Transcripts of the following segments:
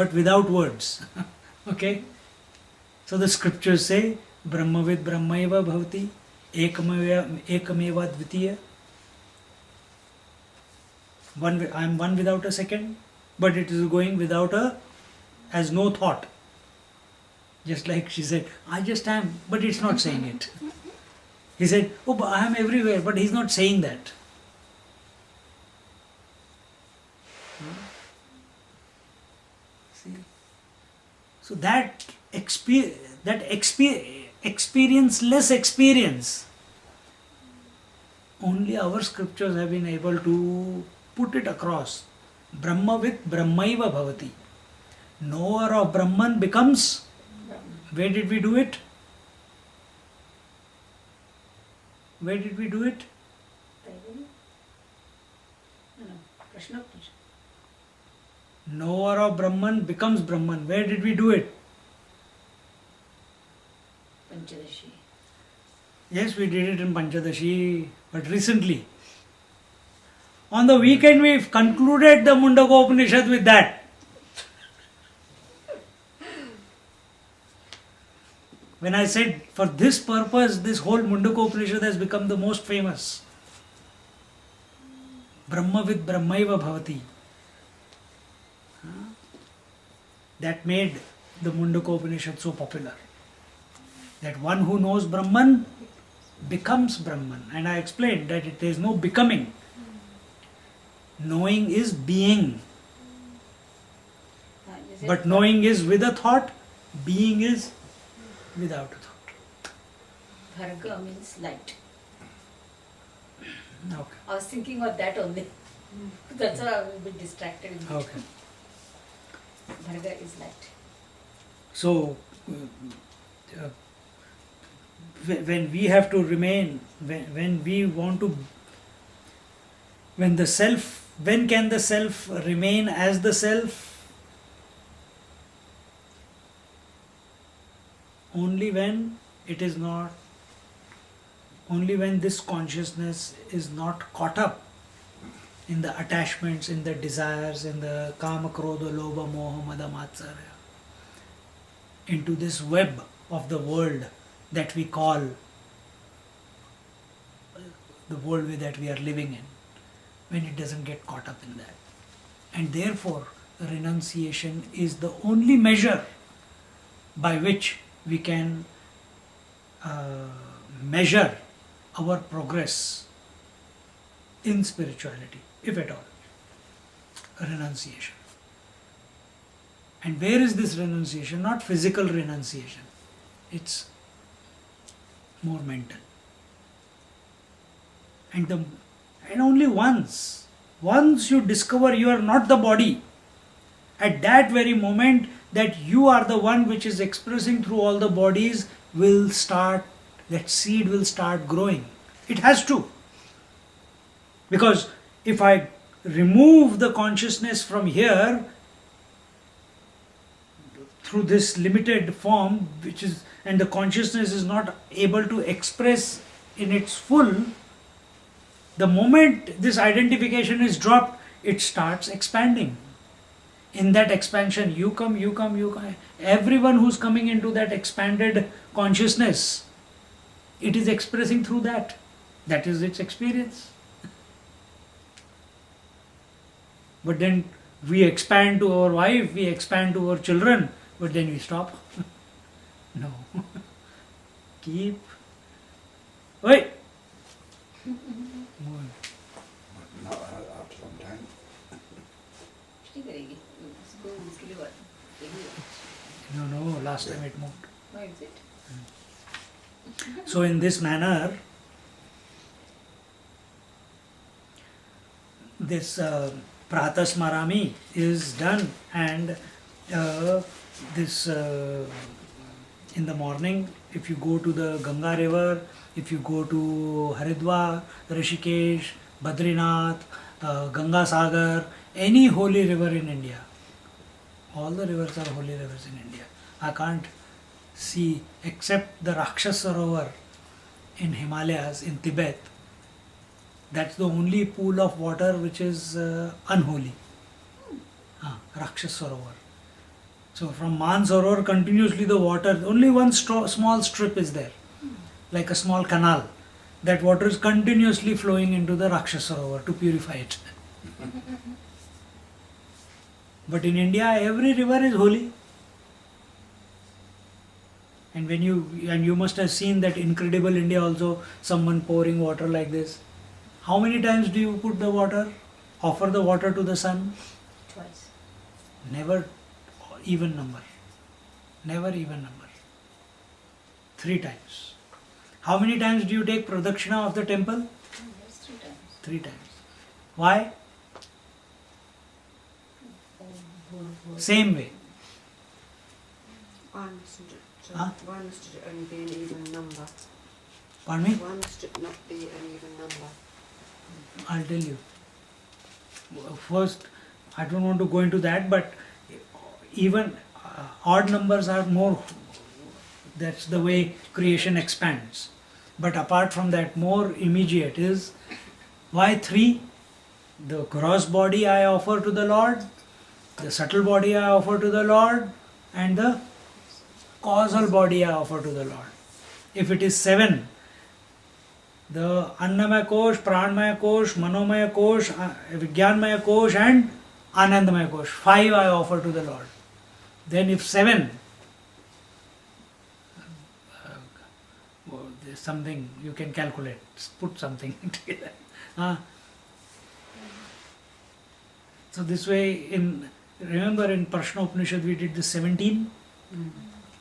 but without words. Okay? So the scriptures say, Brahmavid Brahmaiva Bhavati, Ekameva Dvitiya. I am one without a second, but it is going without as no thought. Just like she said, I just am, but it's not saying it. He said, oh, but I am everywhere, but he's not saying that. See? So that experienceless experience, only our scriptures have been able to put it across. Brahmavid Brahmaiva Bhavati. Knower of Brahman becomes. Where did we do it? Where did we do it? Knower of Brahman becomes Brahman. Where did we do it? Panchadashi. Yes, we did it in Panchadashi, but recently. On the weekend we concluded the Mundaka Upanishad with that. When I said, for this purpose, this whole Mundaka Upanishad has become the most famous. Brahmavid Brahmaiva Bhavati. That made the Mundaka Upanishad so popular. That one who knows Brahman becomes Brahman. And I explained that there is no becoming. Knowing is being. But knowing is with a thought, being is without a thought. Bharga means light. Okay. I was thinking of that only. That's why I was a bit distracted. Okay. Bharga is light. So, when we have to remain, when we want to, when can the self remain as the self? Only when it is not, only when this consciousness is not caught up in the attachments, in the desires, in the kama, krodha, lobha, moha, mada, matsarya, into this web of the world that we call the world that we are living in, when it doesn't get caught up in that. And therefore, renunciation is the only measure by which we can measure our progress in spirituality, if at all. Renunciation. And where is this renunciation? Not physical renunciation. It's more mental. And only once you discover you are not the body, at that very moment that you are the one which is expressing through all the bodies, that seed will start growing. It has to. Because if I remove the consciousness from here, through this limited form, and the consciousness is not able to express in its full, the moment this identification is dropped, it starts expanding. In that expansion, you come. Everyone who's coming into that expanded consciousness, it is expressing through that. That is its experience. But then we expand to our wife, we expand to our children, but then we stop. No. Keep. Wait. Not after some time. No, last time it moved. No, is it? So in this manner, this Pratasmarami is done, and this in the morning, if you go to the Ganga river, if you go to Haridwar, Rishikesh, Badrinath, Ganga Sagar, any holy river in India, all the rivers are holy rivers in India. I can't see, except the Rakshas Sarovar in Himalayas, in Tibet. That's the only pool of water which is unholy. Rakshas Sarovar. So from Mansarovar continuously the water, only one small strip is there, like a small canal. That water is continuously flowing into the Rakshasa to purify it. But in India, every river is holy. And when you must have seen that incredible India also, someone pouring water like this. How many times do you put the water, offer the water to the sun? Twice. Never even number. Never even number. 3 times. How many times do you take pradakshina of the temple? Yes, 3 times. 3 times. Why? Same way. Why must it, Huh? why must it only be an even number? Pardon me? Why must it not be an even number? I'll tell you. First, I don't want to go into that, but even odd numbers are more, that's the way creation expands. But apart from that, more immediate is, why 3? The gross body I offer to the Lord, the subtle body I offer to the Lord, and the causal body I offer to the Lord. If it is 7, the Annamaya Kosh, Pranmaya Kosh, Manomaya Kosh, Vijnanmaya Kosh and Anandamaya Kosh, 5 I offer to the Lord. Then if 7, there's something you can calculate, put something together. So this way, remember in Prashna Upanishad we did the 17,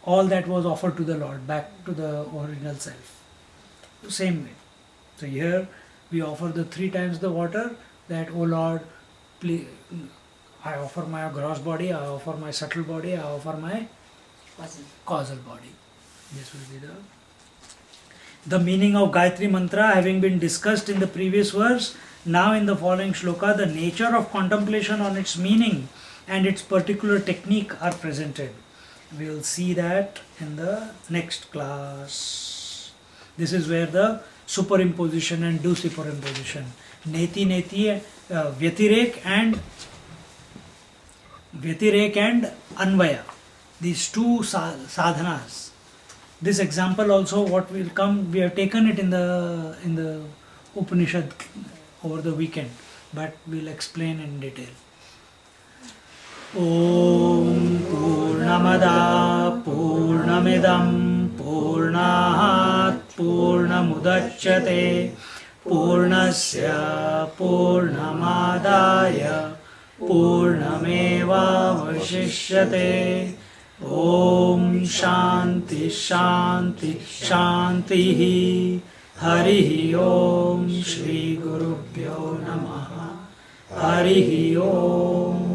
all that was offered to the Lord, back to the original self. The same way. So here we offer the 3 times the water, that, oh Lord, please, I offer my gross body, I offer my subtle body, I offer my causal body. This will be the meaning of Gayatri Mantra having been discussed in the previous verse. Now in the following shloka, the nature of contemplation on its meaning and its particular technique are presented. We will see that in the next class. This is where the superimposition and superimposition, neti neti, vyatirek and anvaya, these 2 sadhanas. This example also, what will come, we have taken it in the Upanishad over the weekend, but we'll explain in detail. Om Purnamada Purnamidam Purnahat Purnamudachyate Purnasya Purnamadaya Purnameva Vashishyate. Om Shanti Shanti Shanti. Harihi Om Shri Gurubhyo Namaha. Harihi Om.